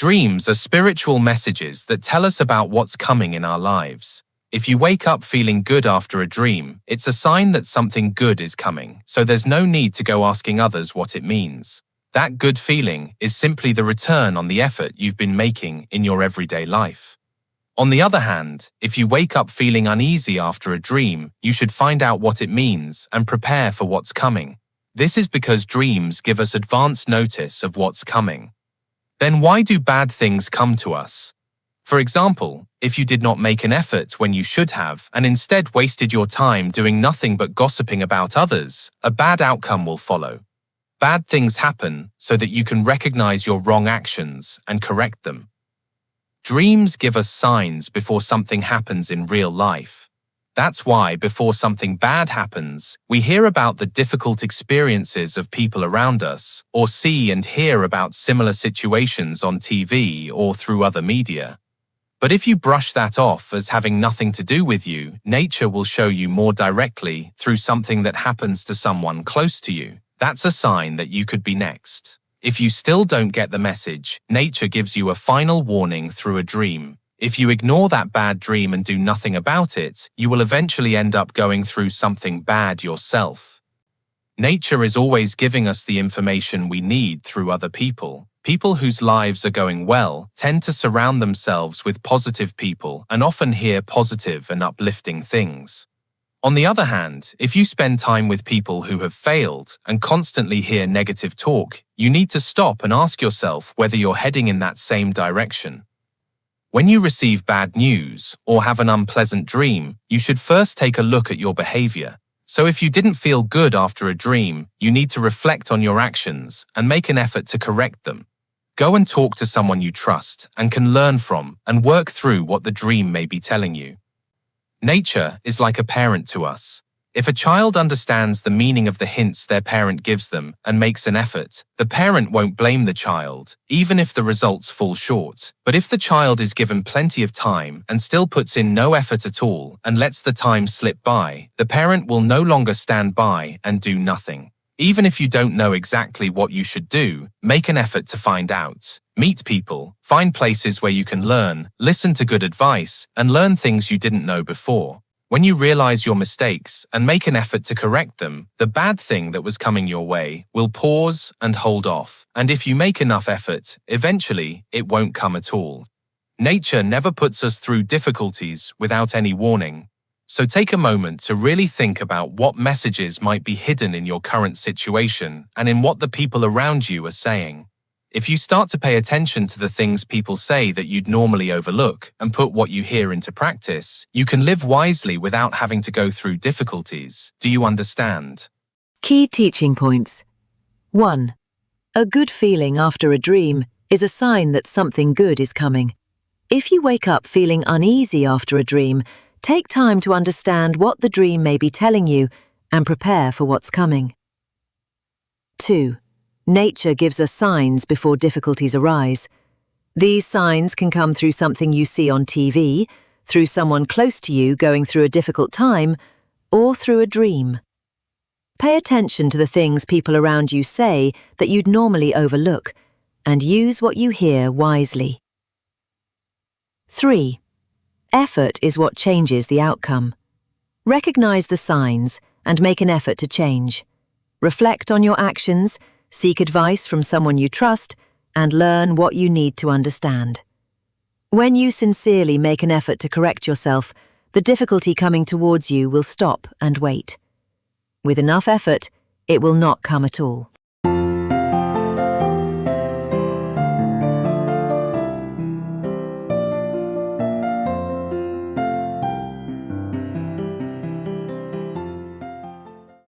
Dreams are spiritual messages that tell us about what's coming in our lives. If you wake up feeling good after a dream, it's a sign that something good is coming, so there's no need to go asking others what it means. That good feeling is simply the return on the effort you've been making in your everyday life. On the other hand, if you wake up feeling uneasy after a dream, you should find out what it means and prepare for what's coming. This is because dreams give us advance notice of what's coming. Then why do bad things come to us? For example, if you did not make an effort when you should have and instead wasted your time doing nothing but gossiping about others, a bad outcome will follow. Bad things happen so that you can recognize your wrong actions and correct them. Dreams give us signs before something happens in real life. That's why before something bad happens, we hear about the difficult experiences of people around us, or see and hear about similar situations on TV or through other media. But if you brush that off as having nothing to do with you, nature will show you more directly through something that happens to someone close to you. That's a sign that you could be next. If you still don't get the message, nature gives you a final warning through a dream. If you ignore that bad dream and do nothing about it, you will eventually end up going through something bad yourself. Nature is always giving us the information we need through other people. People whose lives are going well tend to surround themselves with positive people and often hear positive and uplifting things. On the other hand, if you spend time with people who have failed and constantly hear negative talk, you need to stop and ask yourself whether you're heading in that same direction. When you receive bad news or have an unpleasant dream, you should first take a look at your behavior. So if you didn't feel good after a dream, you need to reflect on your actions and make an effort to correct them. Go and talk to someone you trust and can learn from and work through what the dream may be telling you. Nature is like a parent to us. If a child understands the meaning of the hints their parent gives them and makes an effort, the parent won't blame the child, even if the results fall short. But if the child is given plenty of time and still puts in no effort at all and lets the time slip by, the parent will no longer stand by and do nothing. Even if you don't know exactly what you should do, make an effort to find out. Meet people, find places where you can learn, listen to good advice, and learn things you didn't know before. When you realize your mistakes and make an effort to correct them, the bad thing that was coming your way will pause and hold off. And if you make enough effort, eventually it won't come at all. Nature never puts us through difficulties without any warning. So take a moment to really think about what messages might be hidden in your current situation and in what the people around you are saying. If you start to pay attention to the things people say that you'd normally overlook and put what you hear into practice, you can live wisely without having to go through difficulties. Do you understand? Key teaching points. 1. A good feeling after a dream is a sign that something good is coming. If you wake up feeling uneasy after a dream, take time to understand what the dream may be telling you and prepare for what's coming. 2. Nature gives us signs before difficulties arise. These signs can come through something you see on TV, through someone close to you going through a difficult time, or through a dream. Pay attention to the things people around you say that you'd normally overlook, and use what you hear wisely. 3. Effort is what changes the outcome. Recognize the signs and make an effort to change. Reflect on your actions, seek advice from someone you trust, and learn what you need to understand. When you sincerely make an effort to correct yourself, the difficulty coming towards you will stop and wait. With enough effort, it will not come at all.